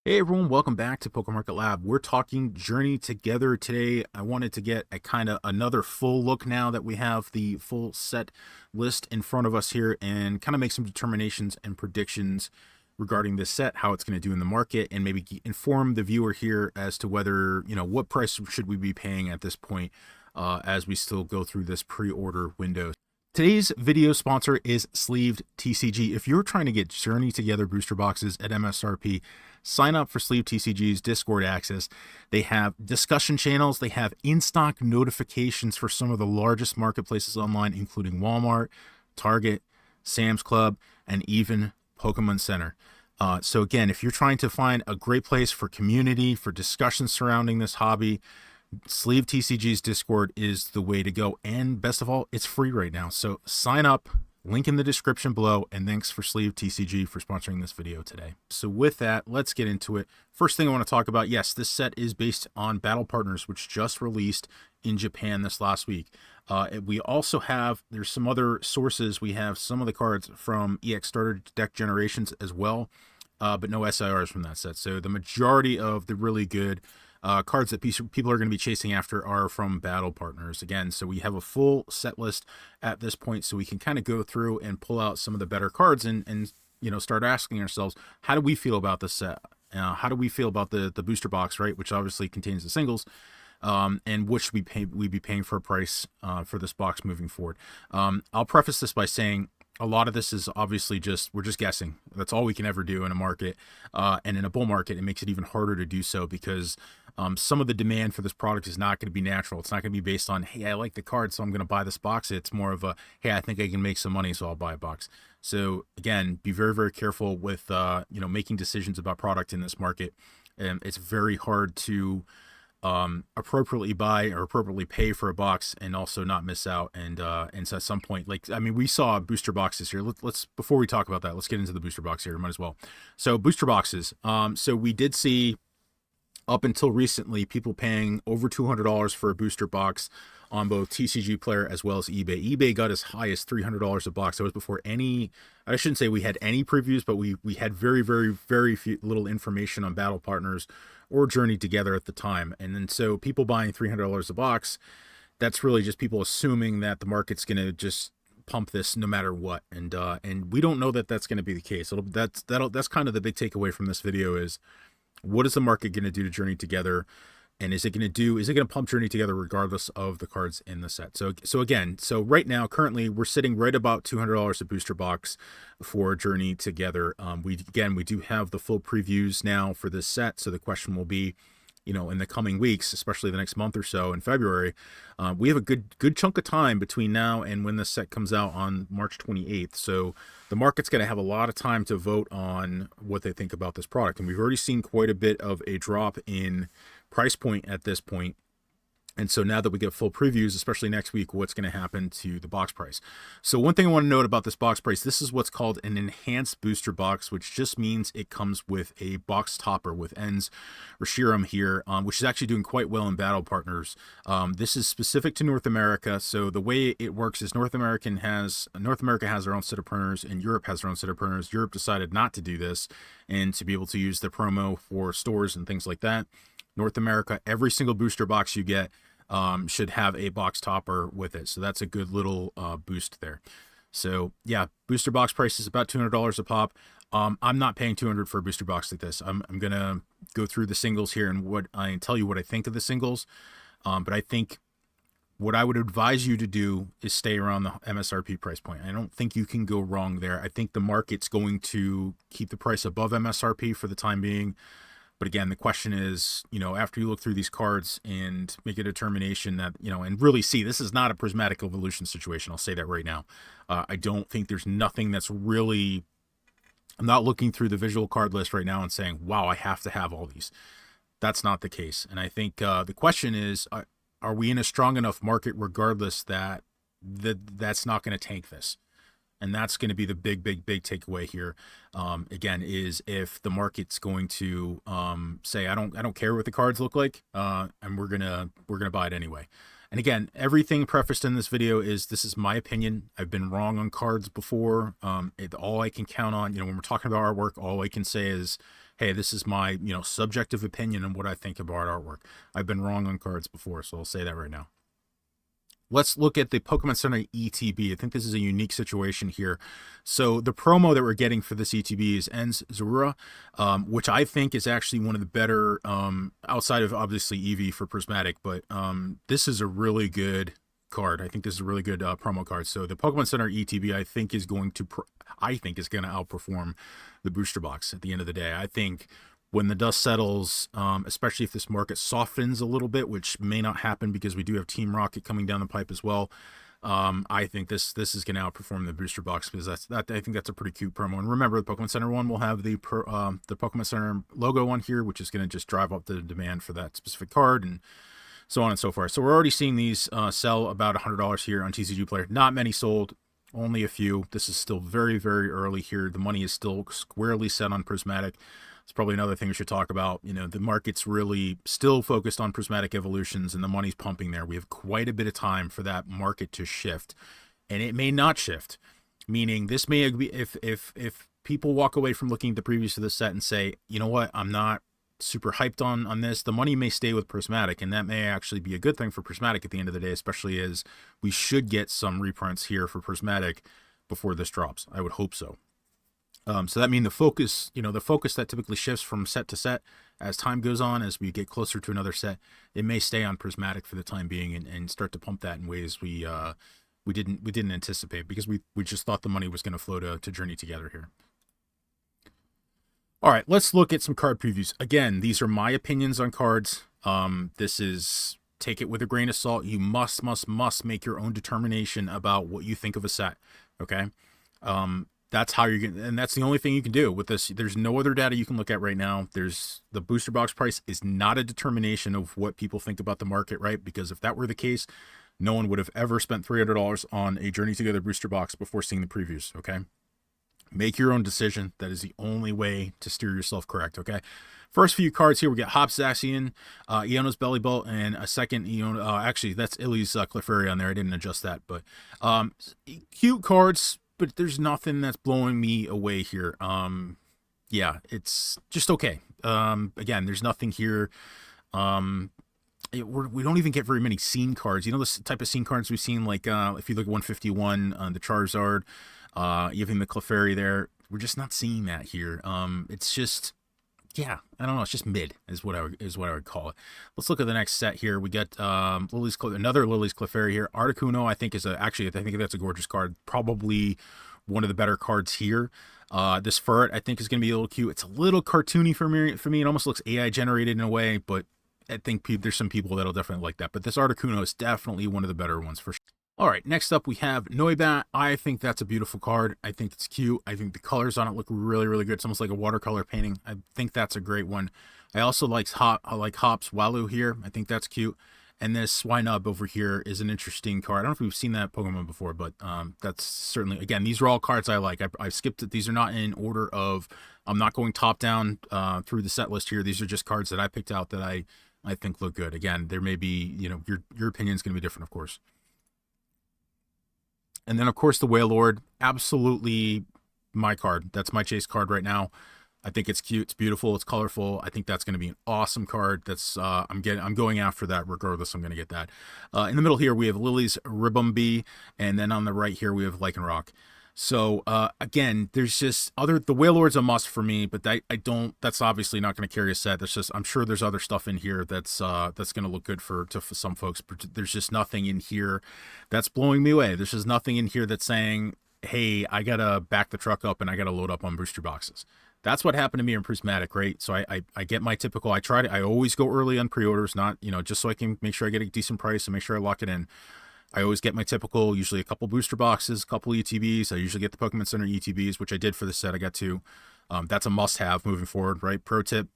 Hey everyone, welcome back to PokeMarketLab. We're talking Journey Together today. I wanted to get a kind of another full look now that we have the full set list in front of us here and kind of make some determinations and predictions regarding this set, how it's going to do in the market, and maybe inform the viewer here as to whether, what price should we be paying at this point as we still go through this pre-order window. Today's video sponsor is Sleeved TCG. If you're trying to get Journey Together booster boxes at MSRP, sign up for Sleeved TCG's Discord access. They have discussion channels. They have in-stock notifications for some of the largest marketplaces online, including Walmart, Target, Sam's Club, and even Pokemon Center. So again, if you're trying to find a great place for community, for discussions surrounding this hobby, Sleeve TCG's Discord is the way to go, and best of all, it's free right now. So sign up, link in the description below, and thanks for Sleeve TCG for sponsoring this video today. So with that, let's get into it. First thing I want to talk about, yes, this set is based on Battle Partners, which just released in Japan this last week. We also have, there's some other sources, we have some of the cards from EX Starter Deck Generations as well, but no SIRs from that set. So the majority of the really good cards that people are going to be chasing after are from Battle Partners again. So we have a full set list at this point, so we can kind of go through and pull out some of the better cards and start asking ourselves, how do we feel about this set? How do we feel about the booster box, right? Which obviously contains the singles. And what should we be paying for a price for this box moving forward? I'll preface this by saying a lot of this is obviously we're just guessing. That's all we can ever do in a market. And in a bull market, it makes it even harder to do so because some of the demand for this product is not going to be natural. It's not going to be based on, hey, I like the card, so I'm going to buy this box. It's more of a, hey, I think I can make some money, so I'll buy a box. So again, be very, very careful with, making decisions about product in this market. It's very hard to appropriately buy or appropriately pay for a box and also not miss out. And so at some point, we saw booster boxes here. Let's before we talk about that, let's get into the booster box here. Might as well. So booster boxes. So we did see up until recently people paying over $200 for a booster box on both TCG Player as well as eBay. eBay got as high as $300 a box. That was before any, I shouldn't say we had any previews, but we had very, very, very few little information on Battle Partners or Journey Together at the time. And then so people buying $300 a box, that's really just people assuming that the market's going to just pump this no matter what. And we don't know that that's going to be the case. That's kind of the big takeaway from this video is, what is the market going to do to Journey Together? And is it going to pump Journey Together regardless of the cards in the set? So right now, currently, we're sitting right about $200 a booster box for Journey Together. We do have the full previews now for this set. So the question will be, in the coming weeks, especially the next month or so in February, we have a good chunk of time between now and when this set comes out on March 28th. So the market's going to have a lot of time to vote on what they think about this product. And we've already seen quite a bit of a drop in price point at this point. And so now that we get full previews, especially next week, what's going to happen to the box price? So one thing I want to note about this box price, this is what's called an enhanced booster box, which just means it comes with a box topper with ends or Shiram here, which is actually doing quite well in Battle Partners. This is specific to North America. So the way it works is North America has their own set of printers and Europe has their own set of printers. Europe decided not to do this and to be able to use the promo for stores and things like that. North America, every single booster box you get should have a box topper with it. So that's a good little boost there. So yeah, booster box price is about $200 a pop. I'm not paying $200 for a booster box like this. I'm going to go through the singles here and tell you what I think of the singles. But I think what I would advise you to do is stay around the MSRP price point. I don't think you can go wrong there. I think the market's going to keep the price above MSRP for the time being. But again, the question is, after you look through these cards and make a determination that, and really see, this is not a prismatic evolution situation. I'll say that right now. I don't think there's nothing that's really, I'm not looking through the visual card list right now and saying, wow, I have to have all these. That's not the case. And I think the question is, are we in a strong enough market regardless that's not going to tank this? And that's going to be the big takeaway here. Again, is if the market's going to say, I don't care what the cards look like, and we're gonna buy it anyway. And again, everything prefaced in this video is this is my opinion. I've been wrong on cards before. All I can count on, when we're talking about artwork, all I can say is, hey, this is my, subjective opinion and what I think about artwork. I've been wrong on cards before, so I'll say that right now. Let's look at the Pokemon Center ETB. I think this is a unique situation here. So the promo that we're getting for this ETB is Ends Zorua, which I think is actually one of the better, outside of obviously Eevee for Prismatic, but this is a really good card. I think this is a really good promo card. So the Pokemon Center ETB, I think is going to outperform the booster box at the end of the day. I think when the dust settles, especially if this market softens a little bit, which may not happen because we do have Team Rocket coming down the pipe as well. I think this is going to outperform the booster box because I think that's a pretty cute promo. And remember, the Pokemon Center one will have the Pokemon Center logo on here, which is going to just drive up the demand for that specific card and so on and so forth. So we're already seeing these sell about $100 here on TCG Player. Not many sold, only a few. This is still very, very early here. The money is still squarely set on Prismatic. It's probably another thing we should talk about. The market's really still focused on Prismatic Evolutions and the money's pumping there. We have quite a bit of time for that market to shift, and it may not shift, meaning this may be if people walk away from looking at the previews to this set and say, you know what, I'm not super hyped on this, the money may stay with Prismatic, and that may actually be a good thing for Prismatic at the end of the day, especially as we should get some reprints here for Prismatic before this drops. I would hope so. So that means the focus that typically shifts from set to set as time goes on, as we get closer to another set, it may stay on Prismatic for the time being and start to pump that in ways we didn't anticipate, because we just thought the money was going to flow to Journey Together here. All right, let's look at some card previews. Again, these are my opinions on cards. This is, take it with a grain of salt. You must make your own determination about what you think of a set. Okay. That's how you're getting, and that's the only thing you can do with this. There's no other data you can look at right now. The booster box price is not a determination of what people think about the market, right? Because if that were the case, no one would have ever spent $300 on a Journey Together booster box before seeing the previews. Okay. Make your own decision. That is the only way to steer yourself correct. Okay. First few cards here, we get Hops Zacian, Iono's Belly Bolt, and a second Iono. Actually, that's Illy's Clefairy on there. I didn't adjust that, but cute cards. But there's nothing that's blowing me away here. Yeah, it's just okay. Again, there's nothing here. We don't even get very many scene cards. The type of scene cards we've seen, like if you look at 151, the Charizard, even the Clefairy there, we're just not seeing that here. It's just, yeah, I don't know. It's just mid is what I would call it. Let's look at the next set here. We get another Lily's Clefairy here. Articuno, I think I think that's a gorgeous card. Probably one of the better cards here. This Ferret, I think, is going to be a little cute. It's a little cartoony for me. It almost looks AI generated in a way, but I think there's some people that'll definitely like that. But this Articuno is definitely one of the better ones for sure. All right, next up we have Noibat. I think that's a beautiful card. I think it's cute. I think the colors on it look really, really good. It's almost like a watercolor painting. I think that's a great one. I also like Hops Walu here. I think that's cute. And this Swinub over here is an interesting card. I don't know if we've seen that Pokemon before, but that's certainly, again, these are all cards I like. I've skipped it. These are not in order of, I'm not going top down through the set list here. These are just cards that I picked out that I think look good. Again, there may be, your opinion is going to be different, of course. And then, of course, the Wailord, absolutely my card. That's my chase card right now. I think it's cute, it's beautiful, it's colorful. I think that's going to be an awesome card. That's I'm going after that regardless. I'm going to get that. In the middle here, we have Lily's Ribombee, and then on the right here, we have Lycanroc. So again, there's just the Wailord's a must for me, but that's obviously not going to carry a set. That's just, I'm sure there's other stuff in here that's going to look good for some folks, but there's just nothing in here that's blowing me away. There's just nothing in here that's saying, hey, I got to back the truck up and I got to load up on booster boxes. That's what happened to me in Prismatic, right? So I get my typical, I always go early on pre-orders, not, just so I can make sure I get a decent price and make sure I lock it in. I always get my typical, usually a couple booster boxes, a couple ETBs. I usually get the Pokemon Center ETBs, which I did for the set. I got two. That's a must-have moving forward, right? Pro tip,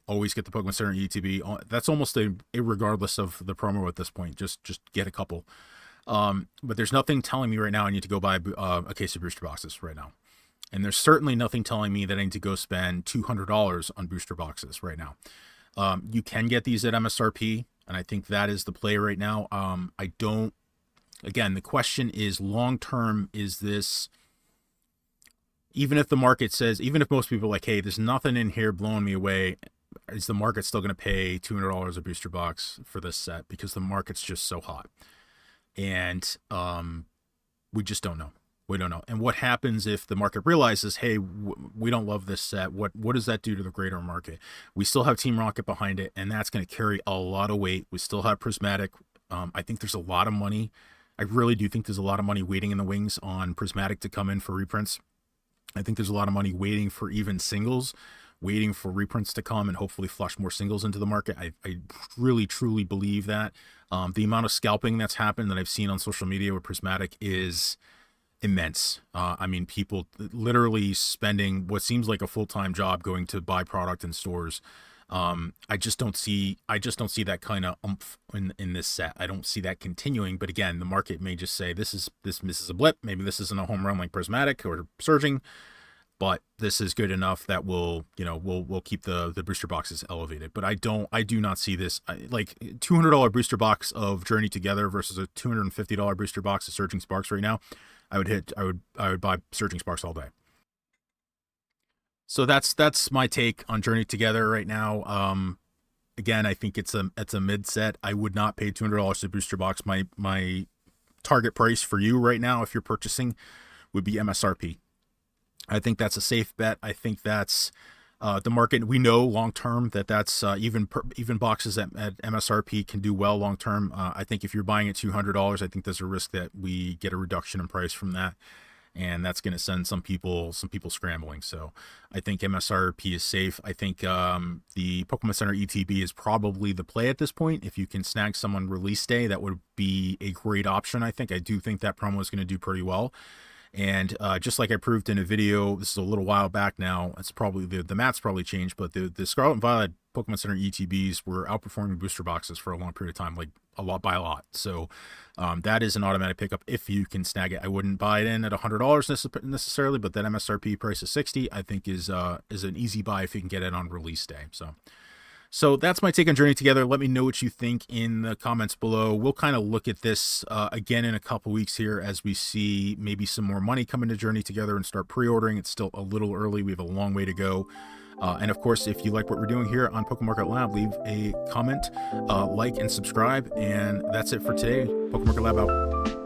always get the Pokemon Center ETB. That's almost regardless of the promo at this point. Just get a couple. But there's nothing telling me right now I need to go buy a case of booster boxes right now. And there's certainly nothing telling me that I need to go spend $200 on booster boxes right now. You can get these at MSRP, and I think that is the play right now. Again, the question is long-term, is this even if the market says, even if most people are like, hey, there's nothing in here blowing me away, is the market still going to pay $200 a booster box for this set? Because the market's just so hot. And we just don't know. We don't know. And what happens if the market realizes, hey, we don't love this set? What does that do to the greater market? We still have Team Rocket behind it, and that's going to carry a lot of weight. We still have Prismatic. I think there's a lot of money. I really do think there's a lot of money waiting in the wings on Prismatic to come in for reprints. I think there's a lot of money waiting for even singles, waiting for reprints to come and hopefully flush more singles into the market. I really, truly believe that. The amount of scalping that's happened that I've seen on social media with Prismatic is immense. I mean, people literally spending what seems like a full-time job going to buy product in stores. I just don't see that kind of oomph in this set. I don't see that continuing. But again, the market may just say this misses a blip. Maybe this isn't a home run like Prismatic or Surging, but this is good enough that we'll keep the booster boxes elevated. But I do not see this like $200 booster box of Journey Together versus a $250 booster box of Surging Sparks right now. I would buy Surging Sparks all day. So that's my take on Journey Together right now. Again, I think it's a mid set. I would not pay $200 to booster box. My target price for you right now, if you're purchasing, would be MSRP. I think that's a safe bet. I think that's the market. We know long term that's even boxes at MSRP can do well long term. I think if you're buying at $200, I think there's a risk that we get a reduction in price from that, and that's going to send some people scrambling. So I think MSRP is safe. I think the Pokemon Center ETB is probably the play at this point. If you can snag someone release day, that would be a great option. I do think that promo is going to do pretty well. And just like I proved in a video, this is a little while back now, it's probably the math's probably changed, but the Scarlet and Violet Pokemon Center ETBs were outperforming booster boxes for a long period of time, like a lot. So that is an automatic pickup if you can snag it. I wouldn't buy it in at $100 necessarily, but that MSRP price of $60 I think is an easy buy if you can get it on release day. So that's my take on Journey Together. Let me know what you think in the comments below. We'll kind of look at this again in a couple weeks here as we see maybe some more money come into Journey Together and start pre-ordering. It's still a little early. We have a long way to go. And of course, if you like what we're doing here on PokeMarketLab, leave a comment, like, and subscribe. And that's it for today. PokeMarketLab out.